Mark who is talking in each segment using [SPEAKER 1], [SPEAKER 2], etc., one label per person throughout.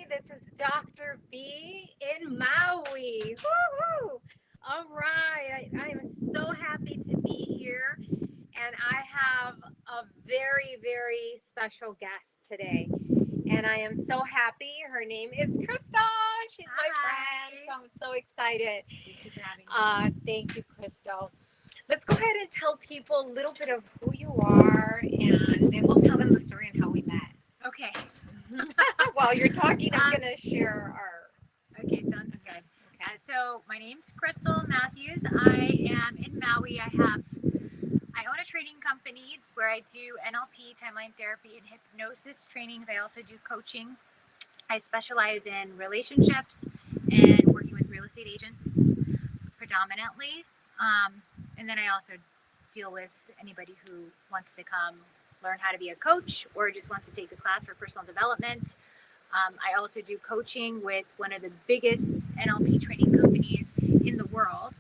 [SPEAKER 1] This is Dr. B in Maui. Woohoo! All right. I am so happy to be here. And I have a very, very special guest today. And I am so happy. Her name is Crystal. She's my friend. So I'm so excited.
[SPEAKER 2] Thank you for having me.
[SPEAKER 1] Thank you, Crystal. Let's go ahead and tell people a little bit of who you are, and then we'll tell them the story and how we met.
[SPEAKER 2] Okay.
[SPEAKER 1] While you're talking, I'm going to share our.
[SPEAKER 2] Okay, sounds good. Okay. So my name's Crystal Matthews. I am in Maui. I own a training company where I do NLP, timeline therapy, and hypnosis trainings. I also do coaching. I specialize in relationships and working with real estate agents predominantly. And then I also deal with anybody who wants to come learn how to be a coach or just wants to take a class for personal development. I also do coaching with one of the biggest NLP training companies in the world.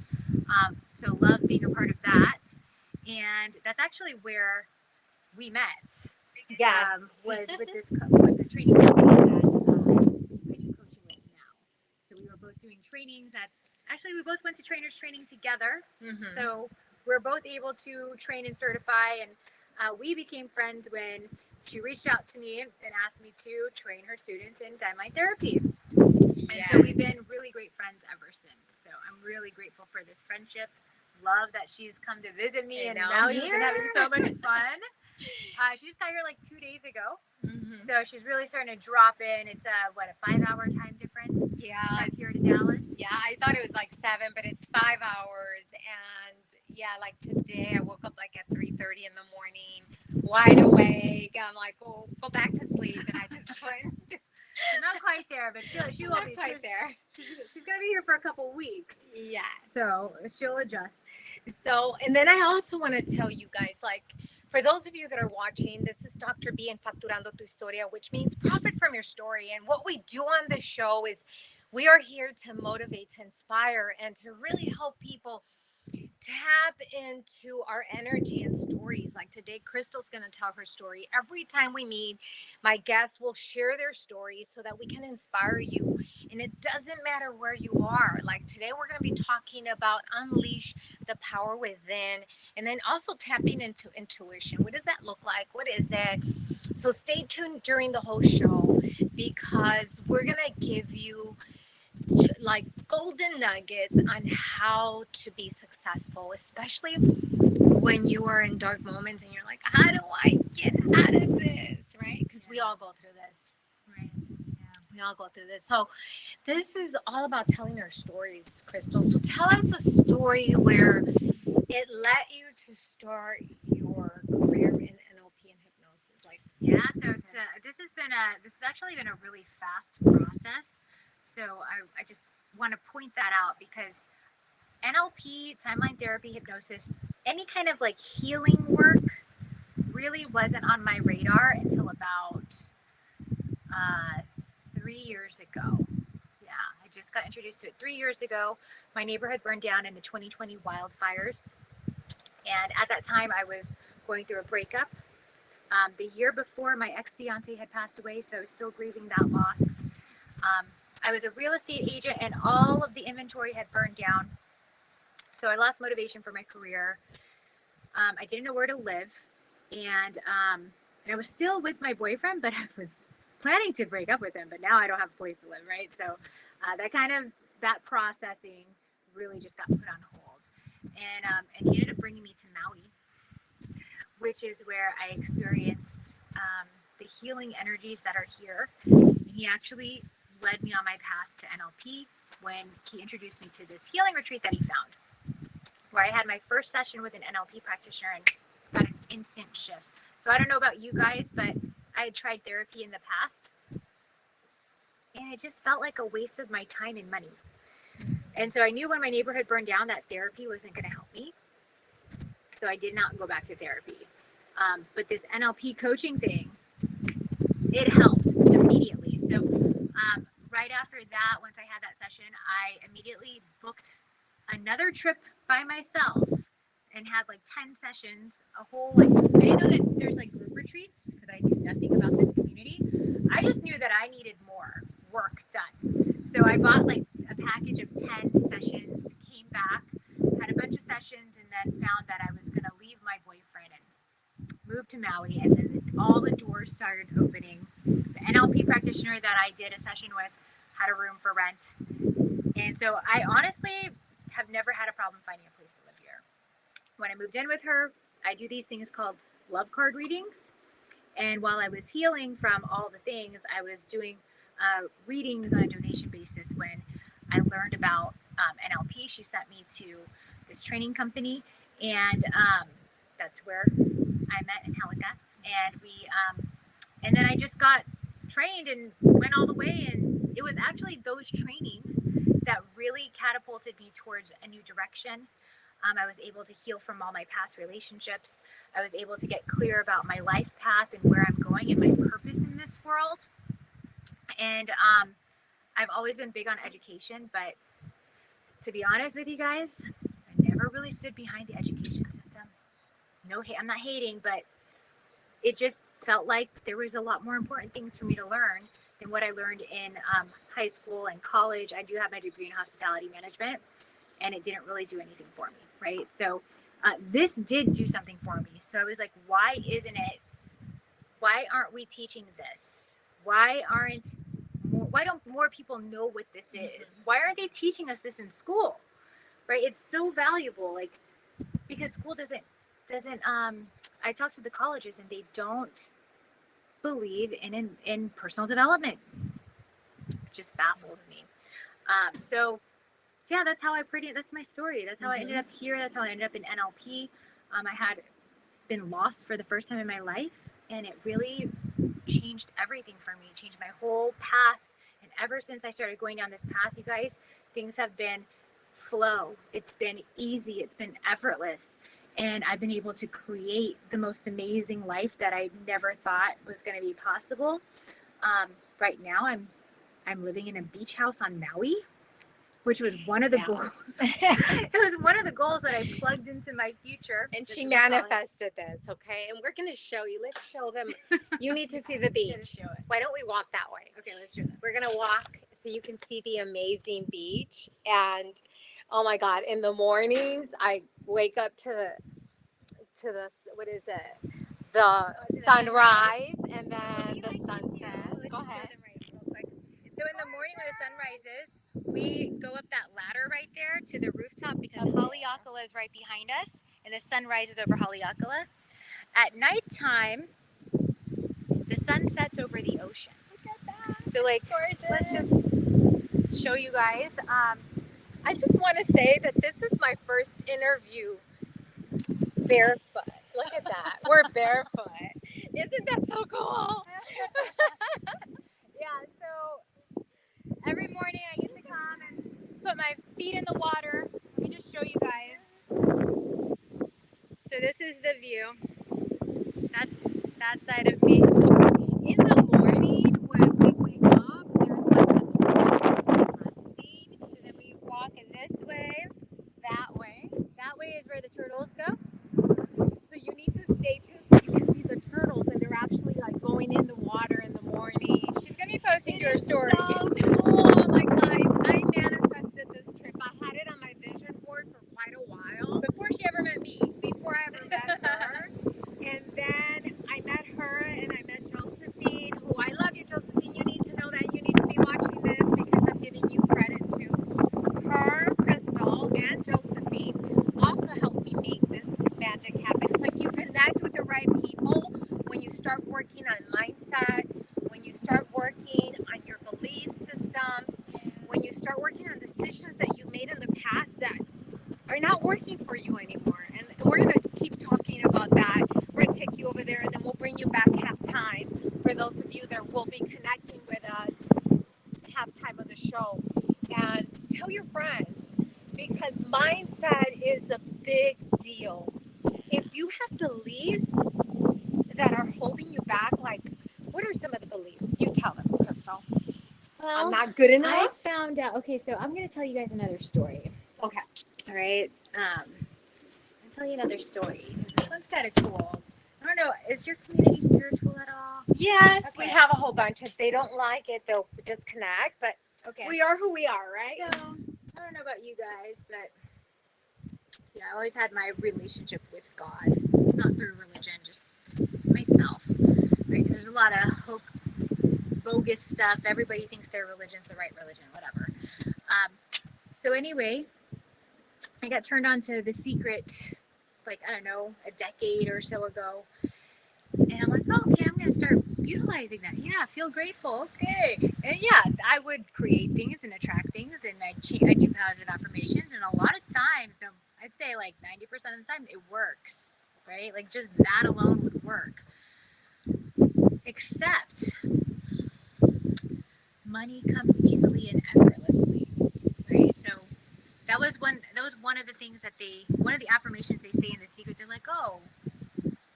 [SPEAKER 2] So love being a part of that. And that's actually where we met.
[SPEAKER 1] Yes.
[SPEAKER 2] Was with the training company that I do coaching with now. So we were both doing trainings we both went to trainers training together.
[SPEAKER 1] Mm-hmm.
[SPEAKER 2] So we're both able to train and certify. And we became friends when she reached out to me and asked me to train her students in timeline therapy. And so we've been really great friends ever since. So I'm really grateful for this friendship. Love that she's come to visit me, and now we've been having so much fun. She just got here like 2 days ago.
[SPEAKER 1] Mm-hmm.
[SPEAKER 2] So she's really starting to drop in. It's a 5-hour time difference.
[SPEAKER 1] Yeah.
[SPEAKER 2] Here to Dallas.
[SPEAKER 1] Yeah, I thought it was like 7, but it's 5 hours. And yeah, like today I woke up like at 3:30 in the morning, wide awake. I'm like, oh, go back to sleep, and I just went.
[SPEAKER 2] She's not quite there, but she will be
[SPEAKER 1] quite there.
[SPEAKER 2] She's gonna be here for a couple weeks.
[SPEAKER 1] Yeah.
[SPEAKER 2] So she'll adjust.
[SPEAKER 1] So, and then I also want to tell you guys, like, for those of you that are watching, this is Dr. B in Facturando Tu Historia, which means profit from your story. And what we do on this show is we are here to motivate, to inspire, and to really help people tap into our energy and stories. Like today, Crystal's going to tell her story. Every time we meet, my guests will share their stories so that we can inspire you. And it doesn't matter where you are. Like today, we're going to be talking about unleash the power within, and then also tapping into intuition. What does that look like? What is it? So stay tuned during the whole show, because we're going to give you like golden nuggets on how to be successful, especially when you are in dark moments and you're like, how do I get out of this, right? Because we all go through this, right? Yeah, we all go through this. So this is all about telling our stories, Crystal. So tell us a story where it led you to start your career in NLP and hypnosis. Like,
[SPEAKER 2] so this has actually been a really fast process. So I just want to point that out, because NLP, timeline therapy, hypnosis, any kind of like healing work really wasn't on my radar until about 3 years ago. Yeah, I just got introduced to it 3 years ago. My neighborhood burned down in the 2020 wildfires. And at that time, I was going through a breakup. The year before, my ex-fiance had passed away, so I was still grieving that loss. I was a real estate agent, and all of the inventory had burned down. So I lost motivation for my career. I didn't know where to live. And I was still with my boyfriend, but I was planning to break up with him. But now I don't have a place to live, right? So that processing really just got put on hold. And he ended up bringing me to Maui, which is where I experienced the healing energies that are here. And he actually led me on my path to NLP when he introduced me to this healing retreat that he found, where I had my first session with an NLP practitioner and got an instant shift. So I don't know about you guys, but I had tried therapy in the past, and it just felt like a waste of my time and money. And so I knew when my neighborhood burned down that therapy wasn't going to help me. So I did not go back to therapy. But this NLP coaching thing, it helped immediately. So right after that, once I had that session, I immediately booked another trip by myself and had like 10 sessions, a whole, like, I didn't know that there's like group retreats because I knew nothing about this community. I just knew that I needed more work. I bought like a package of 10 sessions, came back, had a bunch of sessions, and then found that I was going to leave my boyfriend and move to Maui. And then all the doors started opening. The NLP practitioner that I did a session with had a room for rent. And so I honestly have never had a problem finding a place to live here. When I moved in with her, I do these things called love card readings. And while I was healing from all the things, I was doing readings on a donation basis. When I learned about NLP, she sent me to this training company, and that's where I met Angelica. And and then I just got trained and went all the way. And it was actually those trainings that really catapulted me towards a new direction. I was able to heal from all my past relationships. I was able to get clear about my life path and where I'm going and my purpose in this world. And I've always been big on education, but to be honest with you guys, I never really stood behind the education system. No, I'm not hating, but it just felt like there was a lot more important things for me to learn than what I learned in high school and college. I do have my degree in hospitality management, and it didn't really do anything for me, right? So this did do something for me. So I was like, why aren't we teaching this? Why don't more people know what this is? Why aren't they teaching us this in school, right? It's so valuable, like, because school doesn't, I talk to the colleges and they don't believe in personal development. It just baffles me. So yeah, that's my story. That's how I ended up here. That's how I ended up in NLP. I had been lost for the first time in my life, and it really changed everything for me, changed my whole path. And ever since I started going down this path, you guys, things have been flow. It's been easy. It's been effortless. And I've been able to create the most amazing life that I never thought was going to be possible. Right now, I'm living in a beach house on Maui, which was one of the goals. It was one of the goals that I plugged into my future.
[SPEAKER 1] And she manifested this, okay? And we're going to show you. Let's show them. You need to see the beach. Why don't we walk that way?
[SPEAKER 2] Okay, let's do that.
[SPEAKER 1] We're going to walk so you can see the amazing beach. And, oh my God, in the mornings, I wake up to the what is it? The sunrise and then the sunset. Go ahead.
[SPEAKER 2] So in the morning when the sun rises, we go up that ladder right there to the rooftop because Haleakala is right behind us, and the sun rises over Haleakala. At nighttime, the sun sets over the ocean. Look at that. So like, let's just show you guys.
[SPEAKER 1] I just want to say that this is my first interview barefoot. Look at that. We're barefoot. Isn't that so cool?
[SPEAKER 2] Yeah, so every morning I get to come and put my feet in the water. Let me just show you guys. So this is the view. That's that side of me.
[SPEAKER 1] In the morning when we wake up, there's like the turtles resting.
[SPEAKER 2] So then we walk in this way.
[SPEAKER 1] That way.
[SPEAKER 2] That way is where the turtles go.
[SPEAKER 1] So you need to stay tuned so you can see the turtles, and they're actually like going in the water in the morning.
[SPEAKER 2] She's gonna be posting to her story.
[SPEAKER 1] So cool. Like, guys, I manifested this trip. I had it on my vision board for quite a while.
[SPEAKER 2] Before she ever met me.
[SPEAKER 1] Before I ever met her. And then I met her and I met Josephine, who I love you, Josephine. You need to know that you need to be watching this because I'm giving you credit to her, Crystal, and Josephine also helped me make this magic happen. It's like you connect with the right people when you start working on mindset, when you start working on your belief systems, when you start working on decisions that you made in the past that are not working for you anymore. And we're going to keep talking about that. We're going to take you over there and then we'll bring you back halftime for those of you that will be connecting with us halftime of the show. And tell your friends, because mindset is a big deal. If you have beliefs that are holding you back, like, what are some of the beliefs? You tell them, Crystal.
[SPEAKER 2] Well,
[SPEAKER 1] I'm not good enough.
[SPEAKER 2] I found out. Okay, so I'm going to tell you guys another story.
[SPEAKER 1] Okay.
[SPEAKER 2] All right. I'll tell you another story. This one's kind of cool. I don't know. Is your community spiritual at all?
[SPEAKER 1] Yes,
[SPEAKER 2] Okay.
[SPEAKER 1] we have a whole bunch. If they don't like it, they'll disconnect. But
[SPEAKER 2] Okay.
[SPEAKER 3] We are who we are, right?
[SPEAKER 2] So I don't know about you guys, but I always had my relationship with God, not through religion, just myself. Right? There's a lot of bogus stuff. Everybody thinks their religion's the right religion, whatever. So anyway, I got turned on to The Secret, like, I don't know, a decade or so ago. And I'm like, oh, okay, I'm going to start utilizing that. Yeah, feel grateful. Okay. And yeah, I would create things and attract things, and I do positive affirmations. And a lot of times, I'd say like 90% of the time, it works, right? Like just that alone would work. Except money comes easily and effortlessly, right? So that was one of the things that one of the affirmations they say in The Secret. They're like, oh,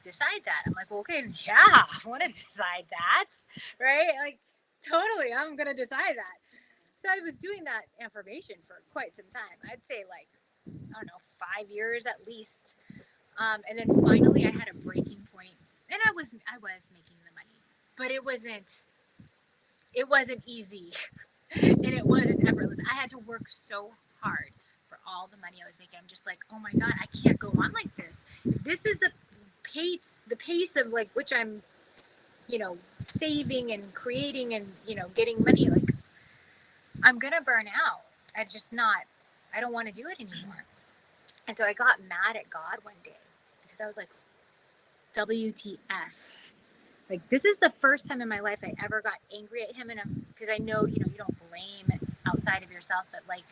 [SPEAKER 2] decide that. I'm like, well, okay, yeah, I want to decide that, right? Like, totally, I'm gonna decide that. So I was doing that affirmation for quite some time. I'd say like, I don't know, 5 years at least. And then finally I had a breaking point, and I was making the money, but it wasn't easy and it wasn't effortless. I had to work so hard for all the money I was making. I'm just like, oh my God, I can't go on like this. If this is the pace of like which I'm, saving and creating and, getting money, like I'm going to burn out. I don't want to do it anymore. And so I got mad at God one day because I was like, WTF. Like, this is the first time in my life I ever got angry at him. And because I know, you don't blame outside of yourself, but like,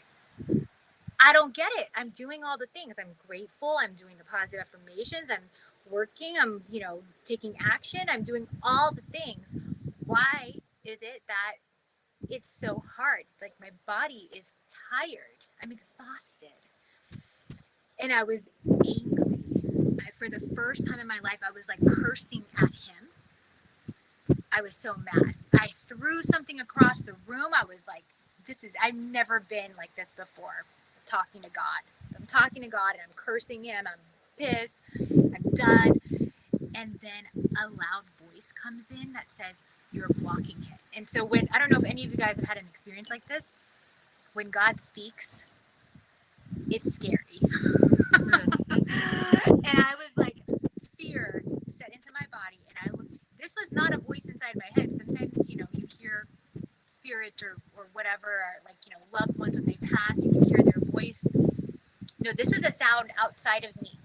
[SPEAKER 2] I don't get it. I'm doing all the things. I'm grateful. I'm doing the positive affirmations. I'm working. I'm, taking action. I'm doing all the things. Why is it that it's so hard? Like, my body is tired. I'm exhausted. And I was angry. For the first time in my life, I was like cursing at him. I was so mad. I threw something across the room. I was like, I've never been like this before. Talking to God. I'm talking to God and I'm cursing him. I'm pissed. I'm done. And then a loud voice comes in that says, you're blocking it. And so I don't know if any of you guys have had an experience like this, when God speaks, it's scary. And I was like, fear set into my body. And this was not a voice inside my head. Sometimes, you hear spirits or whatever, or like, loved ones when they pass, you can hear their voice. No, this was a sound outside of me.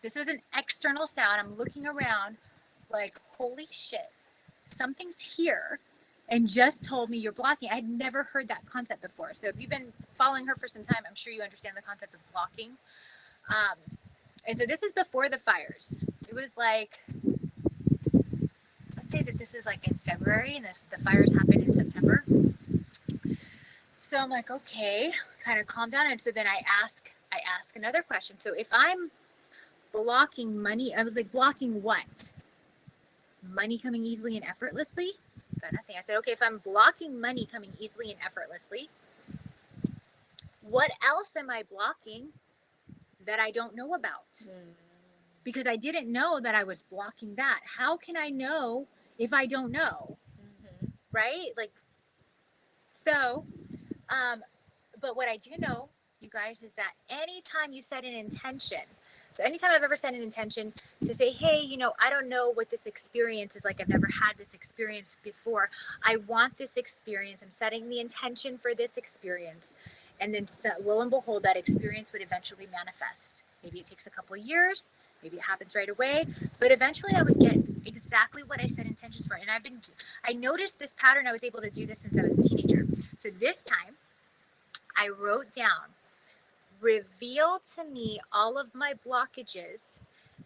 [SPEAKER 2] This was an external sound. I'm looking around like, holy shit, something's here and just told me you're blocking. I had never heard that concept before. So if you've been following her for some time, I'm sure you understand the concept of blocking. And so this is before the fires. It was like, let's say that this was like in February and the fires happened in September. So I'm like, okay, kind of calm down. And so then I ask another question. So if I'm blocking money, I was like, blocking what? Money coming easily and effortlessly? Got nothing. I said, okay, if I'm blocking money coming easily and effortlessly, what else am I blocking that I don't know about? Because I didn't know that I was blocking that. How can I know if I don't know? Right? Like, so, but what I do know, you guys, is that anytime you set an intention, so anytime I've ever set an intention to say, hey, I don't know what this experience is like. I've never had this experience before. I want this experience. I'm setting the intention for this experience. And then lo and behold, that experience would eventually manifest. Maybe it takes a couple of years. Maybe it happens right away. But eventually I would get exactly what I set intentions for. And I noticed this pattern. I was able to do this since I was a teenager. So this time I wrote down, reveal to me all of my blockages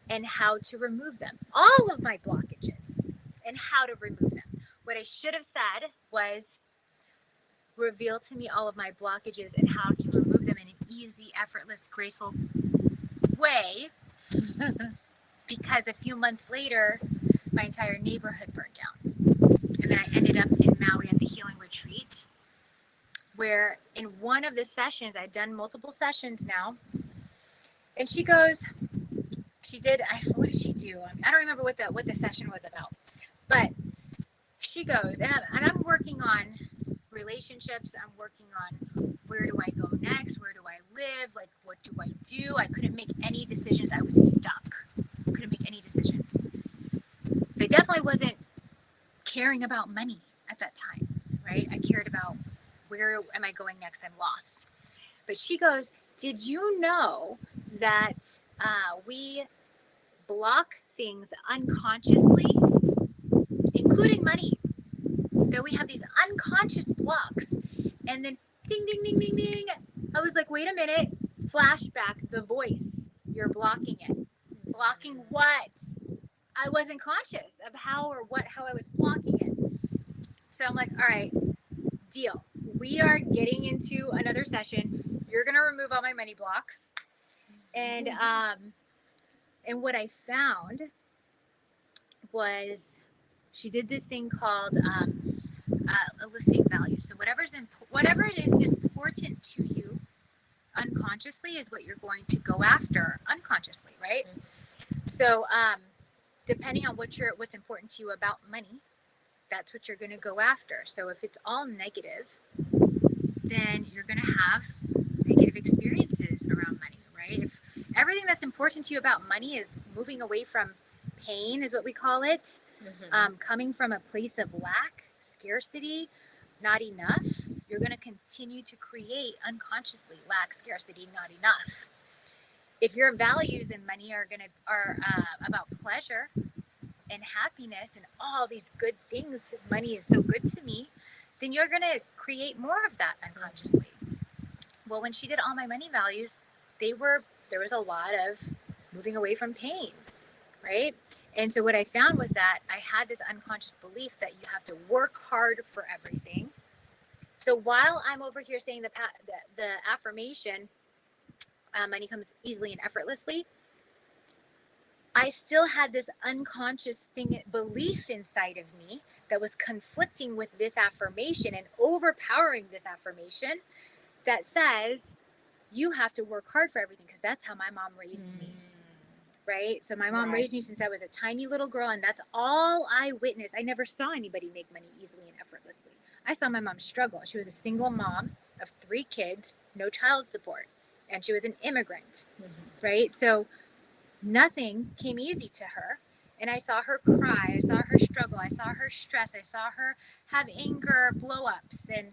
[SPEAKER 2] and how to remove them. All of my blockages and how to remove them. What I should have said was, reveal to me all of my blockages and how to remove them in an easy, effortless, graceful way. Because a few months later, my entire neighborhood burned down. And then I ended up in Maui at the healing retreat, where in one of the sessions, I'd done multiple sessions now, and she goes, what did she do? I don't remember what the session was about, but she goes, and I'm working on relationships. I'm working on where do I go next? Where do I live? Like, what do I do? I couldn't make any decisions. I was stuck. Couldn't make any decisions. So I definitely wasn't caring about money at that time, right? I cared about where am I going next? I'm lost. But she goes, did you know that we block things unconsciously, including money? That we have these unconscious blocks. And then ding, ding, ding, ding, ding. I was like, wait a minute. Flashback, the voice. You're blocking it. Blocking what? I wasn't conscious of how I was blocking it. So I'm like, all right, deal. We are getting into another session. You're going to remove all my money blocks. And what I found was she did this thing called eliciting value. So whatever is important to you unconsciously is what you're going to go after unconsciously, right? So depending on what's important to you about money, that's what you're going to go after. So if it's all negative, then you're going to have negative experiences around money, right? If everything that's important to you about money is moving away from pain, is what we call it, coming from a place of lack, scarcity, not enough, you're going to continue to create unconsciously lack, scarcity, not enough. If your values in money are about pleasure and happiness and all these good things, money is so good to me, then you're going to create more of that unconsciously. Well, when she did all my money values, there was a lot of moving away from pain, right? And so what I found was that I had this unconscious belief that you have to work hard for everything. So while I'm over here saying the affirmation, money comes easily and effortlessly, I still had this unconscious belief inside of me that was conflicting with this affirmation and overpowering this affirmation that says you have to work hard for everything, because that's how my mom raised me. Right? So my mom raised me since I was a tiny little girl, and that's all I witnessed. I never saw anybody make money easily and effortlessly. I saw my mom struggle. She was a single mom of 3 kids, no child support, and she was an immigrant, right? So nothing came easy to her, and I saw her cry. I saw her struggle. I saw her stress. I saw her have anger blow-ups, and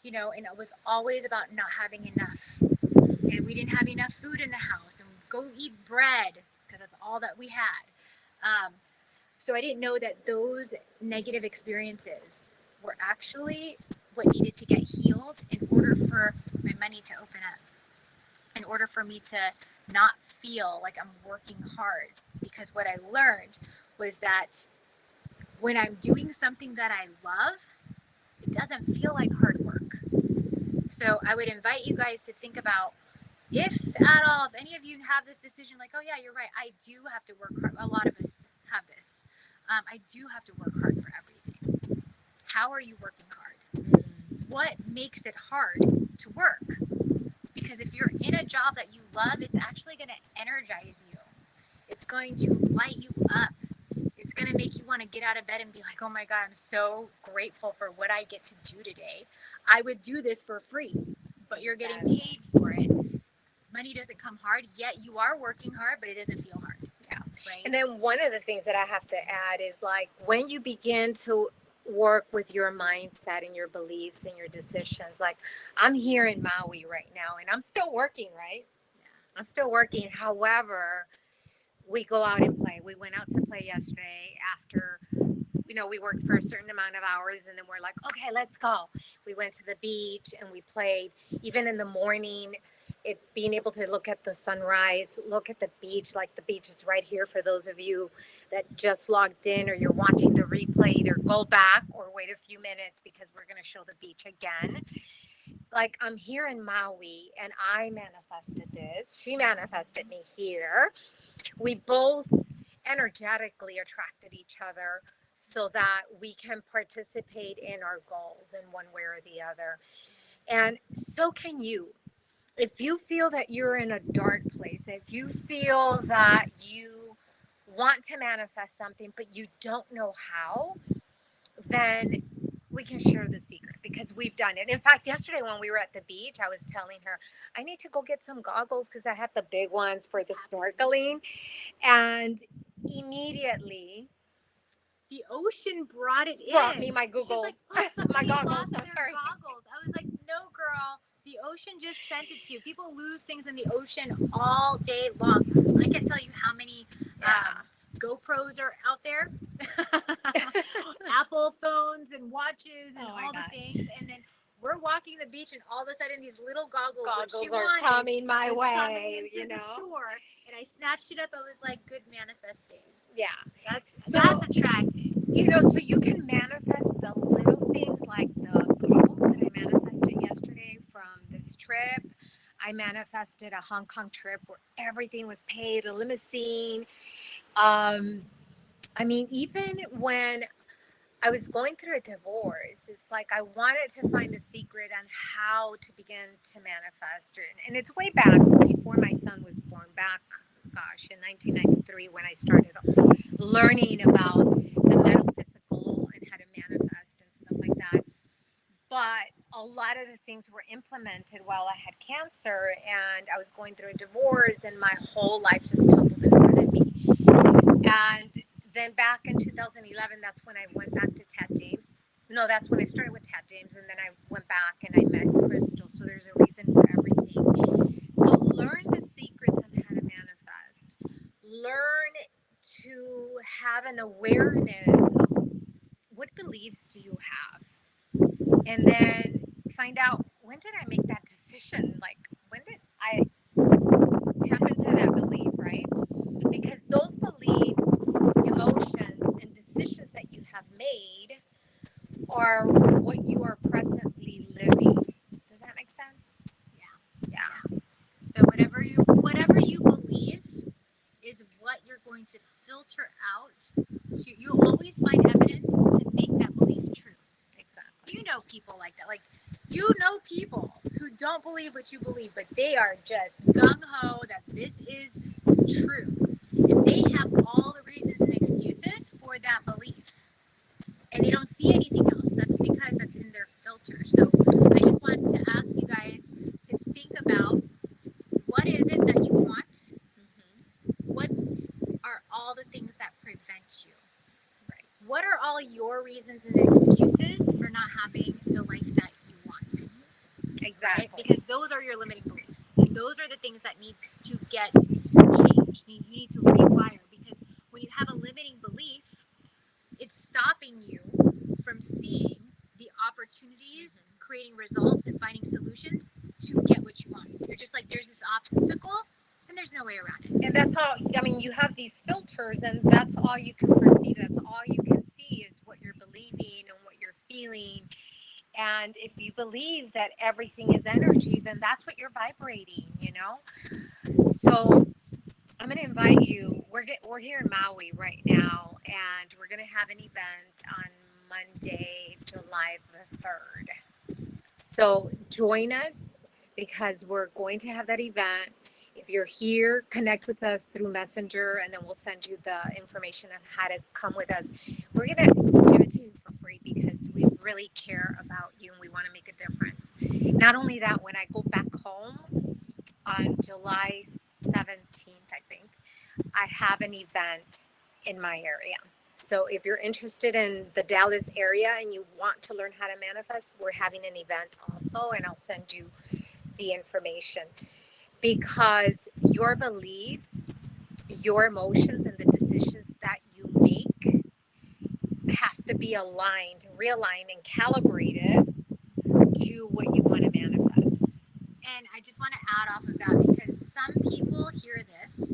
[SPEAKER 2] and it was always about not having enough, and we didn't have enough food in the house, and we'd go eat bread because that's all that we had. So I didn't know that those negative experiences were actually what needed to get healed in order for my money to open up, in order for me to not feel like I'm working hard. Because what I learned was that when I'm doing something that I love, it doesn't feel like hard work. So I would invite you guys to think about, if at all, if any of you have this decision, like, oh yeah, you're right, I do have to work hard. A lot of us have this. I do have to work hard for everything. How are you working hard? What makes it hard to work? Because if you're in a job that you love, it's actually going to energize you. It's going to light you up. It's going to make you want to get out of bed and be like, oh my God, I'm so grateful for what I get to do today. I would do this for free, but you're getting paid for it. Money doesn't come hard, yet you are working hard, but it doesn't feel hard.
[SPEAKER 1] Yeah.
[SPEAKER 2] Right?
[SPEAKER 1] And then one of the things that I have to add is, like, when you begin to work with your mindset and your beliefs and your decisions, like, I'm here in Maui right now and I'm still working, right?
[SPEAKER 2] Yeah.
[SPEAKER 1] I'm still working. However, we go out and play. We went out to play yesterday after, we worked for a certain amount of hours, and then we're like, okay, let's go. We went to the beach and we played. Even in the morning, it's being able to look at the sunrise, look at the beach. Like, the beach is right here for those of you that just logged in, or you're watching the replay. Either go back or wait a few minutes, because we're going to show the beach again. Like, I'm here in Maui and I manifested this. She manifested me here. We both energetically attracted each other so that we can participate in our goals in one way or the other. And so can you. If you feel that you're in a dark place, if you feel that you want to manifest something but you don't know how, then we can share the secret because we've done it. In fact, yesterday when we were at the beach, I was telling her I need to go get some goggles because I had the big ones for the snorkeling, and immediately
[SPEAKER 2] the ocean brought it in.
[SPEAKER 1] brought me my
[SPEAKER 2] She's like,
[SPEAKER 1] googles,
[SPEAKER 2] oh,
[SPEAKER 1] my
[SPEAKER 2] somebody
[SPEAKER 1] goggles.
[SPEAKER 2] lost
[SPEAKER 1] I'm
[SPEAKER 2] their
[SPEAKER 1] sorry.
[SPEAKER 2] goggles. I was like, no, girl. The ocean just sent it to you. People lose things in the ocean all day long. I can't tell you how many GoPros are out there, Apple phones and watches and all the things. And then we're walking the beach, and all of a sudden, these little goggles
[SPEAKER 1] are coming my way.
[SPEAKER 2] Coming into the shore, and I snatched it up. I was like, good manifesting.
[SPEAKER 1] Yeah,
[SPEAKER 2] that's attractive.
[SPEAKER 1] So you can manifest the little things like the goggles that I manifested yesterday from this trip. I manifested a Hong Kong trip where everything was paid, a limousine. I mean, even when I was going through a divorce, it's like I wanted to find a secret on how to begin to manifest it. And it's way back before my son was born, back, gosh, in 1993 when I started learning about the metaphysical and how to manifest and stuff like that. But a lot of the things were implemented while I had cancer and I was going through a divorce and my whole life just tumbled in front of me. And then back in 2011, that's when I went back to Ted James. No, that's when I started with Ted James, and then I went back and I met Crystal. So there's a reason for everything. So learn the secrets on how to manifest. Learn to have an awareness of what beliefs do you have, and then find out when did I make that decision. Like when did I tap into that belief, right? Because those beliefs, emotions, and decisions that you have made are what you are presently living. Does that make sense? Yeah.
[SPEAKER 2] So whatever you believe is what you're going to filter out. You'll always find evidence to make that belief true.
[SPEAKER 1] Exactly.
[SPEAKER 2] You know people like that. Like you know people who don't believe what you believe, but they are just gung ho that this is true. And they have all the reasons and excuses for that belief. And they don't see anything else. That's because that's in their filter. So I just wanted to ask you guys to think about what is it that you want? What are all the things that prevent you?
[SPEAKER 1] Right.
[SPEAKER 2] What are all your reasons and excuses for not having the life that you want?
[SPEAKER 1] Exactly.
[SPEAKER 2] Right? Because those are your limiting beliefs. And those are the things that needs to get changed. You need to rewire, because when you have a limiting belief, it's stopping you from seeing the opportunities, creating results, and finding solutions to get what you want. You're just like, there's this obstacle, and there's no way around it.
[SPEAKER 1] And that's all. I mean, you have these filters, and that's all you can perceive. That's all you can see is what you're believing and what you're feeling. And if you believe that everything is energy, then that's what you're vibrating, So I'm going to invite you. We're here in Maui right now, and we're going to have an event on Monday, July the 3rd. So join us because we're going to have that event. If you're here, connect with us through Messenger, and then we'll send you the information on how to come with us. We're going to give it to you for free because we really care about you and we want to make a difference. Not only that, when I go back home on July 17th, I think, I have an event in my area. So if you're interested in the Dallas area and you want to learn how to manifest, we're having an event also, and I'll send you the information. Because your beliefs, your emotions, and the decisions that you make have to be aligned, realigned, and calibrated to what you want to manifest.
[SPEAKER 2] And I just want to add off of that, because some people hear this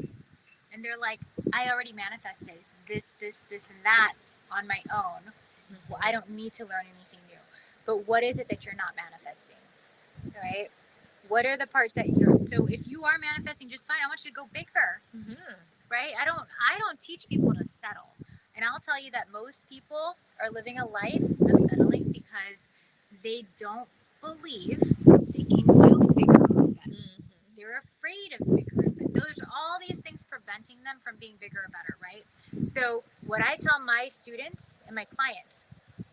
[SPEAKER 2] and they're like, I already manifested this, and that on my own. Well, I don't need to learn anything new. But what is it that you're not manifesting? Right? What are the parts that so if you are manifesting just fine, I want you to go bigger. Right? I don't teach people to settle. And I'll tell you that most people are living a life of settling because they don't believe they can do bigger or better. They're afraid of bigger and better. There's all these things preventing them from being bigger or better, right? So what I tell my students and my clients,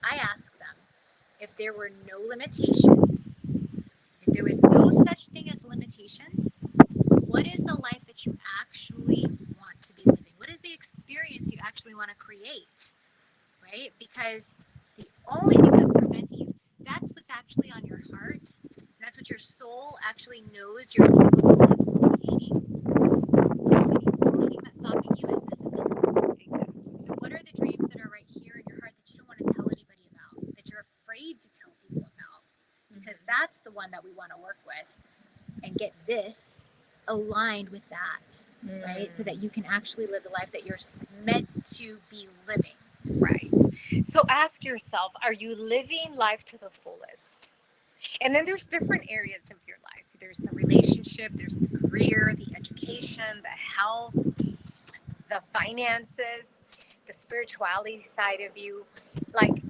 [SPEAKER 2] I ask them, if there were no limitations, if there was no such thing as limitations, what is the life that you actually want to be living? What is the experience you actually want to create, right? Because the only thing that's preventing you, that's what's actually on your heart. And that's what your soul actually knows you're capable of creating. The only thing that's stopping you is this ability.
[SPEAKER 1] Exactly.
[SPEAKER 2] So what are the dreams that are right here in your heart that you don't want to tell anybody about, that you're afraid to tell people about? Because that's the one that we want to work with and get this aligned with that, right? So that you can actually live the life that you're meant to be living.
[SPEAKER 1] Right. So ask yourself, are you living life to the fullest? And then there's different areas of your life. There's the relationship, there's the career, the education, the health, the finances, the spirituality side of you. Like,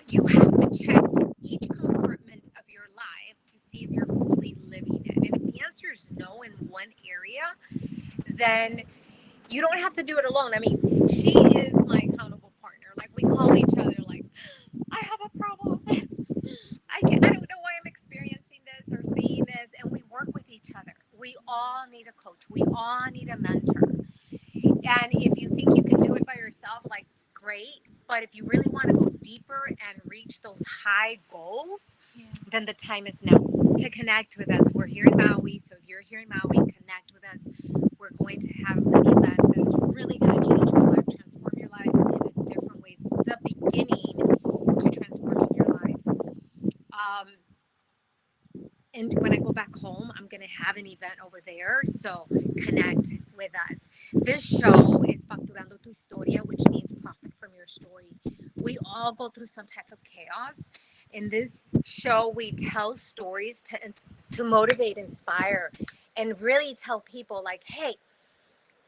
[SPEAKER 1] you have to check each compartment of your life to see if you're fully living it. And if the answer is no in one area, then you don't have to do it alone. I mean, she is my accountable partner. Like, we call each other, like, I have a problem. I don't know why I'm experiencing this or seeing this. And we work with each other. We all need a coach. We all need a mentor. And if you think you can do it by yourself, like, great. But if you really want to go deeper and reach those high goals, then the time is now to connect with us. We're here in Maui. So if you're here in Maui, connect with us. We're going to have an event that's really going to change your life, transform your life in a different way. It's the beginning to transforming your life. And when I go back home, I'm going to have an event over there. So connect with us. This show is Facturando Tu Historia, which means profit from your story. We all go through some type of chaos. In this show, we tell stories to motivate, inspire, and really tell people, like, hey,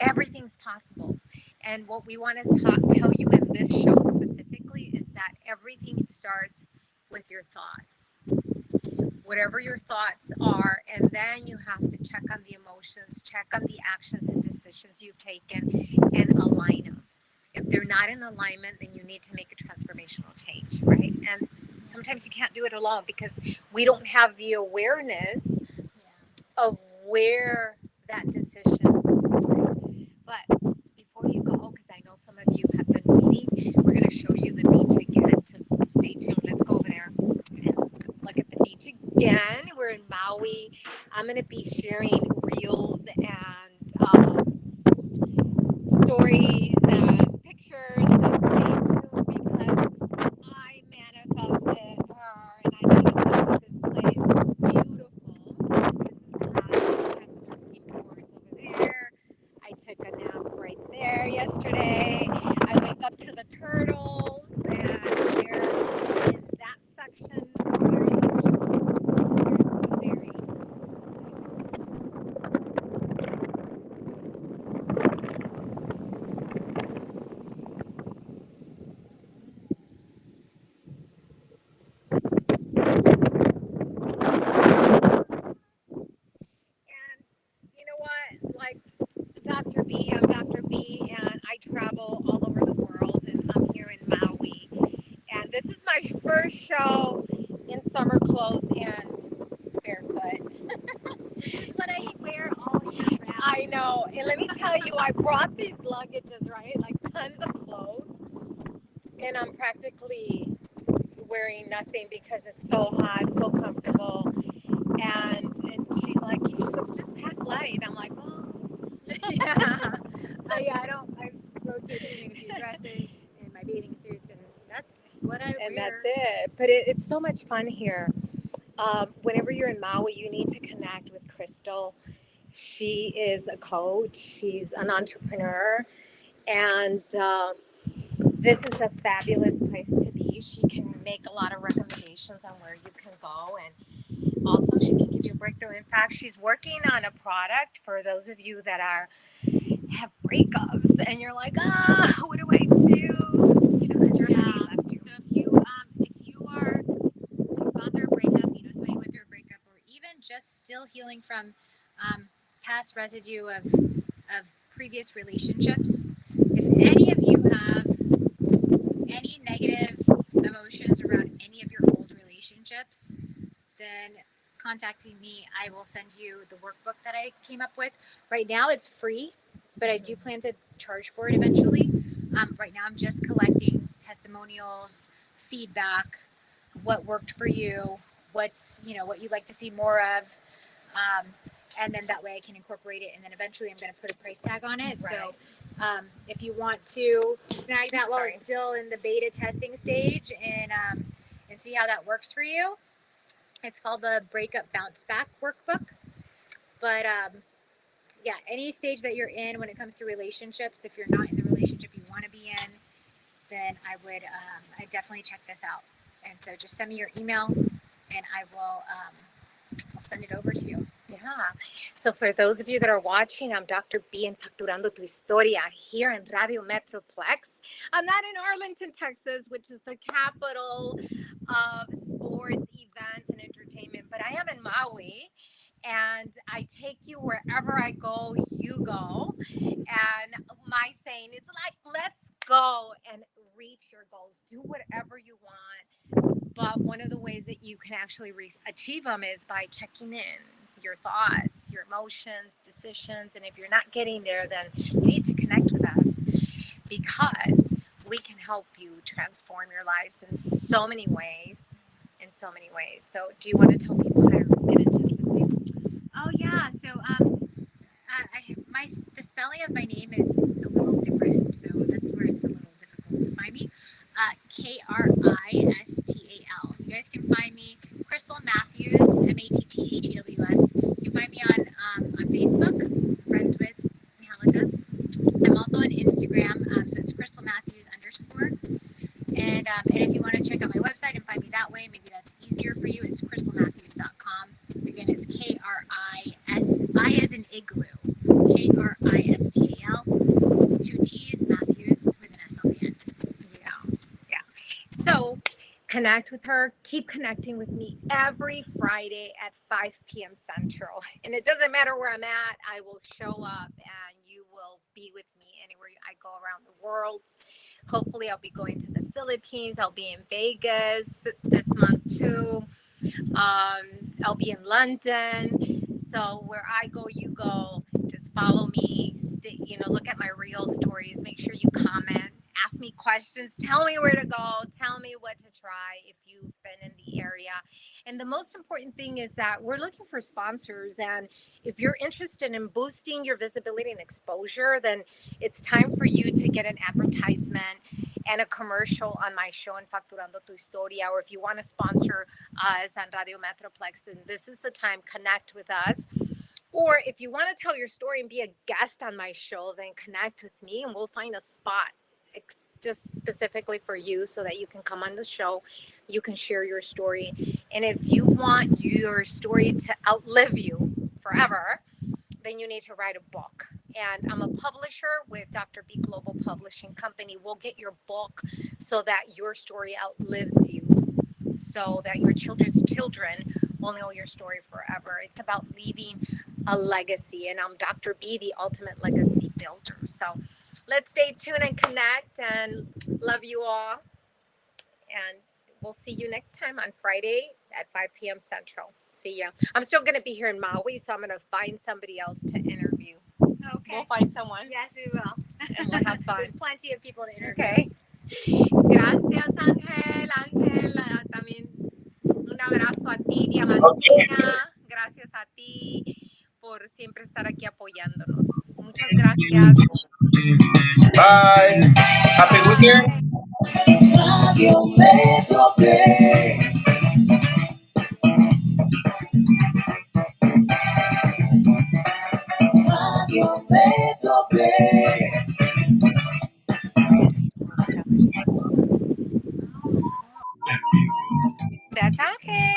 [SPEAKER 1] everything's possible. And what we want to tell you in this show specifically is that everything starts with your thoughts. Whatever your thoughts are, and then you have to check on the emotions, check on the actions and decisions you've taken, and align them. If they're not in alignment, then you need to make a transformational change, right? And sometimes you can't do it alone because we don't have the awareness of where that decision was going. But before you go, because I know some of you have been waiting, we're going to show you the beach again. So stay tuned. Let's go over there and look at the beach again. We're in Maui. I'm going to be sharing reels and stories and pictures. So stay tuned because I manifested her and I manifested this place. It's beautiful. This is the house. I have surfing boards over there. I took a nap right there yesterday. I wake up to the turtles and they're in that section. Very so very. And you know what? Like Dr. B, I'm Dr. B, and I travel all over the world, and I'm here in Maui. And this is my first show in summer clothes and barefoot.
[SPEAKER 2] This is what I wear all year round.
[SPEAKER 1] I know. And let me tell you, I brought these luggages, right? Like tons of clothes. And I'm practically wearing nothing because it's so hot, so comfortable. And she's like, you should have just packed light. I'm like, oh.
[SPEAKER 2] Yeah. I rotate between a few dresses and my bathing suits, and that's what I wear.
[SPEAKER 1] And that's it. But it's so much fun here. Whenever you're in Maui, you need to connect with Crystal. She is a coach. She's an entrepreneur. And this is a fabulous place to be. She can make a lot of recommendations on where you can go. And also, she can give you a breakthrough. In fact, she's working on a product for those of you that have breakups. And you're like, what do I do? Because you're left you.
[SPEAKER 2] So if you've gone through a breakup, somebody went through a breakup, or even just still healing from past residue of previous relationships, if any of you have any negative emotions around any of your old relationships, relationships, then contacting me, I will send you the workbook that I came up with. Right now it's free, but I do plan to charge for it eventually. Right now I'm just collecting testimonials, feedback, what worked for you, what's, what you'd like to see more of. And then that way I can incorporate it. And then eventually I'm going to put a price tag on it.
[SPEAKER 1] Right.
[SPEAKER 2] So if you want to snag that while it's still in the beta testing stage and see how that works for you, it's called the Breakup Bounce Back Workbook. But yeah, any stage that you're in when it comes to relationships, if you're not in the relationship you want to be in, then I definitely check this out. And so just send me your email and I'll send it over to you.
[SPEAKER 1] Yeah. So for those of you that are watching, I'm Dr. B in Facturando Tu Historia here in Radio Metroplex. I'm not in Arlington, Texas, which is the capital of sports, events, and entertainment, but I am in Maui. And I take you wherever I go, you go. And my saying, it's like, let's go and reach your goals. Do whatever you want. But one of the ways that you can actually achieve them is by checking in your thoughts, your emotions, decisions. And if you're not getting there, then you need to connect with us because we can help you transform your lives in so many ways. So do you want to tell people how to get in touch with me?
[SPEAKER 2] Oh yeah, so the spelling of my name is a little different, so that's where it's a little difficult to find me. Kristal. You guys can find me Crystal Matthews, Matthews. You can find me on Facebook, friends with Angelica. I'm also on Instagram, so it's Crystal Matthews _. And if you want to check out my website and find me that way, maybe that's easier for you. It's crystalmatthews.com. Again, it's I as in igloo. KRISTAL, 2 T's, Matthews with an S on the end.
[SPEAKER 1] Yeah. So connect with her. Keep connecting with me every Friday at 5 p.m. Central. And it doesn't matter where I'm at. I will show up and you will be with me anywhere I go around the world. Hopefully I'll be going to the Philippines. I'll be in Vegas this month too. I'll be in London. So where I go, you go. Just follow me. Look at my real stories. Make sure you comment. Ask me questions. Tell me where to go. Tell me what to try if you've been in the area. And the most important thing is that we're looking for sponsors. And if you're interested in boosting your visibility and exposure, then it's time for you to get an advertisement and a commercial on my show in Facturando Tu Historia. Or if you want to sponsor us on Radio Metroplex, then this is the time. Connect with us. Or if you want to tell your story and be a guest on my show, then connect with me and we'll find a spot just specifically for you so that you can come on the show. You can share your story. And if you want your story to outlive you forever, then you need to write a book. And I'm a publisher with Dr. B Global Publishing Company. We'll get your book so that your story outlives you, so that your children's children will know your story forever. It's about leaving a legacy. And I'm Dr. B, the ultimate legacy builder. So let's stay tuned and connect, and love you all. And we'll see you next time on Friday at 5 p.m. Central. See ya. I'm still going to be here in Maui, so I'm going to find somebody else to interview.
[SPEAKER 2] Okay.
[SPEAKER 1] We'll find someone.
[SPEAKER 2] Yes, we will.
[SPEAKER 1] And we'll have fun.
[SPEAKER 2] There's plenty of people to interview.
[SPEAKER 1] Okay. Gracias, Ángel. Ángel, también un abrazo a ti, Diamantina. Gracias a ti por siempre estar aquí apoyándonos. Muchas gracias.
[SPEAKER 3] Bye. Happy weekend. Radio Metroplex. Radio Metroplex.
[SPEAKER 1] That's okay.